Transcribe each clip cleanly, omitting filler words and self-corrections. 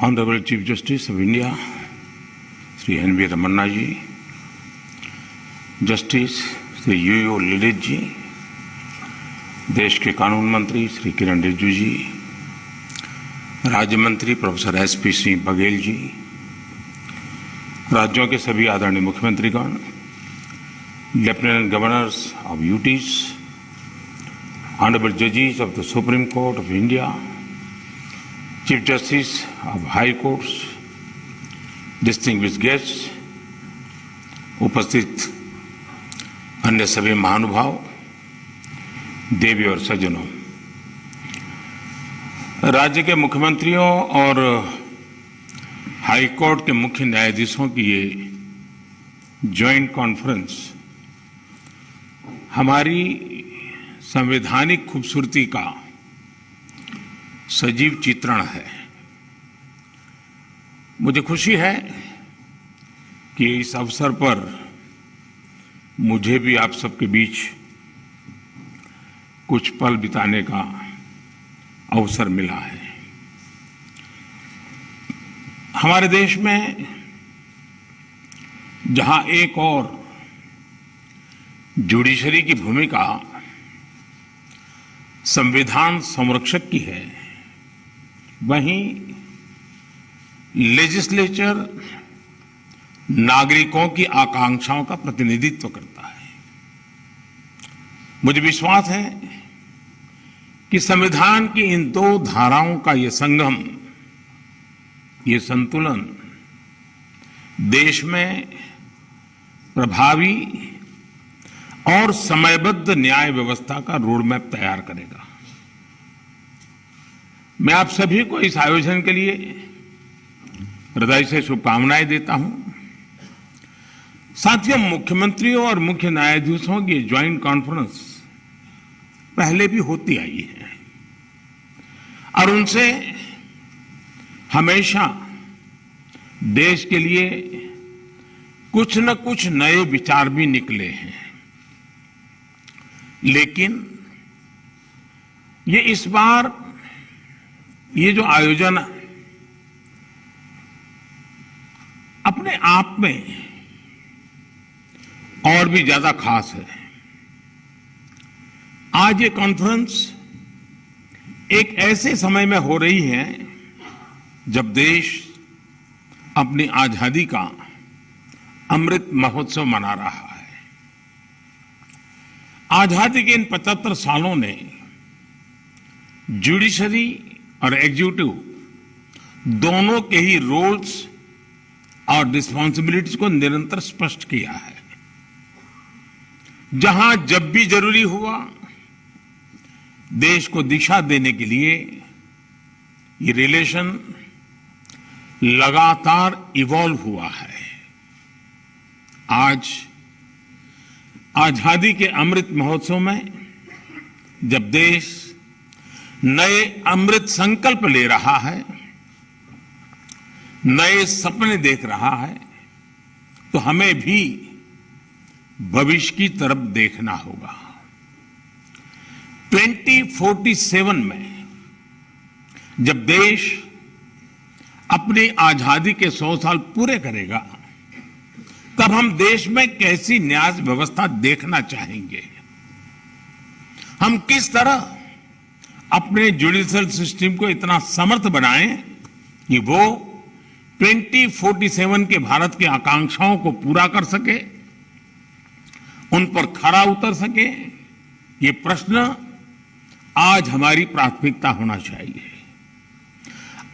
Honorable Chief Justice of India, Sri N.V. Ramanna ji, Justice Sri U.U. Lalit जी, देश के कानून मंत्री श्री किरण रिजिजू जी, राज्य मंत्री प्रोफेसर S.P. सिंह बघेल जी, राज्यों के सभी आदरणीय मुख्यमंत्रीगण, lieutenant governors of UTs, honourable जजेस of the Supreme Court of India, chief justice of High Courts, distinguished guests, उपस्थित अन्य सभी महानुभाव, देवी और सज्जनों, राज्य के मुख्यमंत्रियों और हाई कोर्ट के मुख्य न्यायाधीशों की ये जॉइंट कॉन्फ्रेंस हमारी संवैधानिक खूबसूरती का सजीव चित्रण है। मुझे खुशी है कि इस अवसर पर मुझे भी आप सबके बीच कुछ पल बिताने का अवसर मिला है। हमारे देश में जहां एक और जुडिशरी की भूमिका संविधान संरक्षक की है, वहीं लेजिस्लेचर नागरिकों की आकांक्षाओं का प्रतिनिधित्व करता है। मुझे विश्वास है कि संविधान की इन दो धाराओं का ये संगम, ये संतुलन देश में प्रभावी और समयबद्ध न्याय व्यवस्था का रोडमैप तैयार करेगा। मैं आप सभी को इस आयोजन के लिए हृदय से शुभकामनाएं देता हूं। साथियों, मुख्यमंत्रियों और मुख्य न्यायाधीशों की ज्वाइंट कॉन्फ्रेंस पहले भी होती आई है और उनसे हमेशा देश के लिए कुछ न कुछ नए विचार भी निकले हैं। लेकिन ये इस बार ये जो आयोजन अपने आप में और भी ज्यादा खास है। आज ये कॉन्फ्रेंस एक ऐसे समय में हो रही है जब देश अपनी आजादी का अमृत महोत्सव मना रहा है। आजादी के इन 75 सालों ने जुडिशरी और एग्जीक्यूटिव दोनों के ही रोल्स और रिस्पांसिबिलिटीज को निरंतर स्पष्ट किया है। जहां जब भी जरूरी हुआ, देश को दिशा देने के लिए ये रिलेशन लगातार इवॉल्व हुआ है। आज आजादी के अमृत महोत्सव में जब देश नए अमृत संकल्प ले रहा है, नए सपने देख रहा है, तो हमें भी भविष्य की तरफ देखना होगा। 2047 में जब देश अपनी आजादी के 100 साल पूरे करेगा, तब हम देश में कैसी न्याय व्यवस्था देखना चाहेंगे। हम किस तरह अपने जुडिशियल सिस्टम को इतना समर्थ बनाएं कि वो 2047 के भारत की आकांक्षाओं को पूरा कर सके, उन पर खरा उतर सके। ये प्रश्न आज हमारी प्राथमिकता होना चाहिए।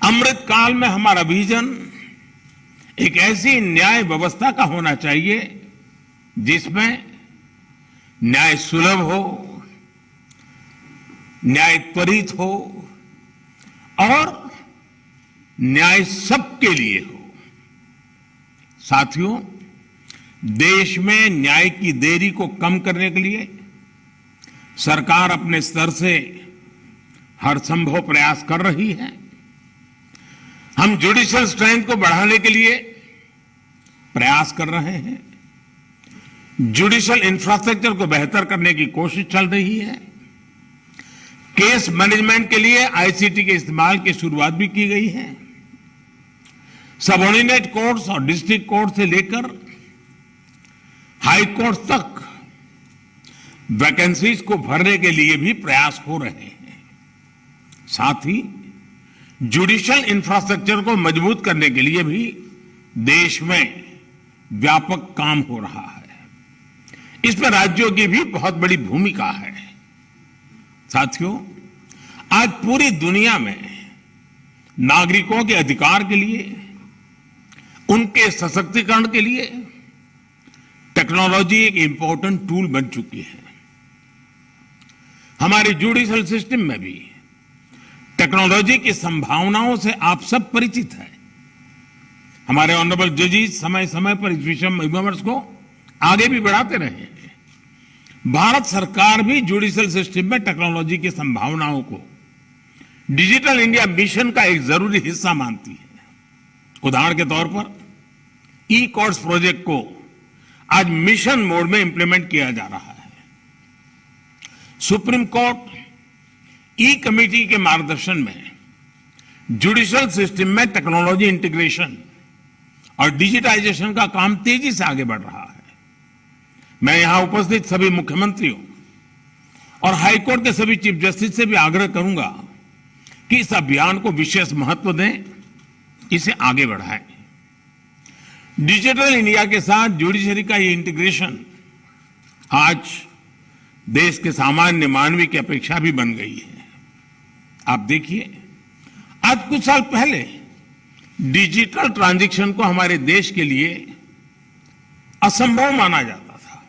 अमृत काल में हमारा विजन एक ऐसी न्याय व्यवस्था का होना चाहिए जिसमें न्याय सुलभ हो, न्याय त्वरित हो और न्याय सबके लिए हो। साथियों, देश में न्याय की देरी को कम करने के लिए सरकार अपने स्तर से हर संभव प्रयास कर रही है। हम जुडिशियल स्ट्रेंथ को बढ़ाने के लिए प्रयास कर रहे हैं। जुडिशियल इंफ्रास्ट्रक्चर को बेहतर करने की कोशिश चल रही है। केस मैनेजमेंट के लिए आईसीटी के इस्तेमाल की शुरुआत भी की गई है। सबऑर्डिनेट कोर्ट्स और डिस्ट्रिक्ट कोर्ट से लेकर हाई कोर्ट तक वैकेंसीज को भरने के लिए भी प्रयास हो रहे हैं। साथ ही जुडिशियल इंफ्रास्ट्रक्चर को मजबूत करने के लिए भी देश में व्यापक काम हो रहा है। इसमें राज्यों की भी बहुत बड़ी भूमिका है। साथियों, आज पूरी दुनिया में नागरिकों के अधिकार के लिए, उनके सशक्तिकरण के लिए टेक्नोलॉजी एक इंपॉर्टेंट टूल बन चुकी है। हमारे जुडिशियल सिस्टम में भी टेक्नोलॉजी की संभावनाओं से आप सब परिचित हैं। हमारे ऑनरेबल जजेस समय समय पर इस विषय में विमर्श को आगे भी बढ़ाते रहे हैं। भारत सरकार भी जुडिशियल सिस्टम में टेक्नोलॉजी की संभावनाओं को डिजिटल इंडिया मिशन का एक जरूरी हिस्सा मानती है। उदाहरण के तौर पर ई कोर्ट्स प्रोजेक्ट को आज मिशन मोड में इंप्लीमेंट किया जा रहा है। सुप्रीम कोर्ट ई कमेटी के मार्गदर्शन में जुडिशियल सिस्टम में टेक्नोलॉजी इंटीग्रेशन और डिजिटाइजेशन का काम तेजी से आगे बढ़ रहा है। मैं यहां उपस्थित सभी मुख्यमंत्रियों और हाईकोर्ट के सभी चीफ जस्टिस से भी आग्रह करूंगा कि इस अभियान को विशेष महत्व दें, इसे आगे बढ़ाएं। डिजिटल इंडिया के साथ जुडिशरी का ये इंटीग्रेशन आज देश के सामान्य मानवी की अपेक्षा भी बन गई है। आप देखिए, आज कुछ साल पहले डिजिटल ट्रांजैक्शन को हमारे देश के लिए असंभव माना जाता था।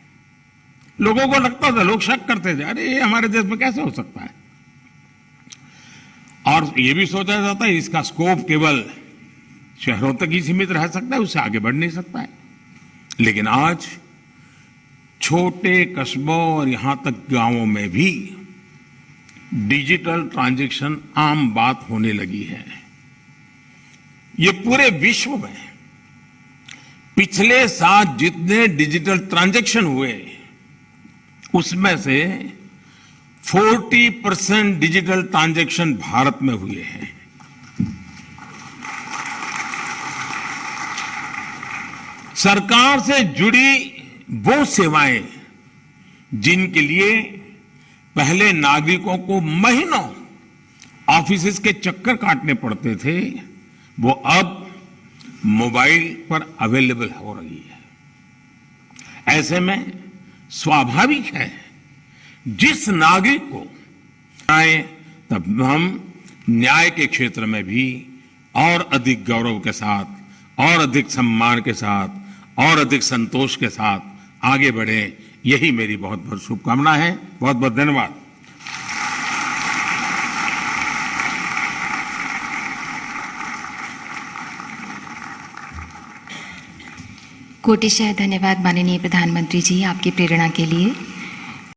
लोगों को लगता था, लोग शक करते थे, अरे ये हमारे देश में कैसे हो सकता है। और ये भी सोचा जाता है इसका स्कोप केवल शहरों तक ही सीमित रह सकता है, उससे आगे बढ़ नहीं सकता है। लेकिन आज छोटे कस्बों और यहां तक गांवों में भी डिजिटल ट्रांजैक्शन आम बात होने लगी है। ये पूरे विश्व में पिछले साल जितने डिजिटल ट्रांजैक्शन हुए, उसमें से 40% डिजिटल ट्रांजैक्शन भारत में हुए हैं। सरकार से जुड़ी वो सेवाएं जिनके लिए पहले नागरिकों को महीनों ऑफिसेज के चक्कर काटने पड़ते थे, वो अब मोबाइल पर अवेलेबल हो रही है। ऐसे में स्वाभाविक है जिस नागरिक को न्याय, तब हम न्याय के क्षेत्र में भी और अधिक गौरव के साथ, और अधिक सम्मान के साथ, और अधिक संतोष के साथ आगे बढ़े। यही मेरी बहुत बहुत शुभकामना है। बहुत बहुत धन्यवाद। कोटिशः धन्यवाद माननीय प्रधानमंत्री जी, आपकी प्रेरणा के लिए।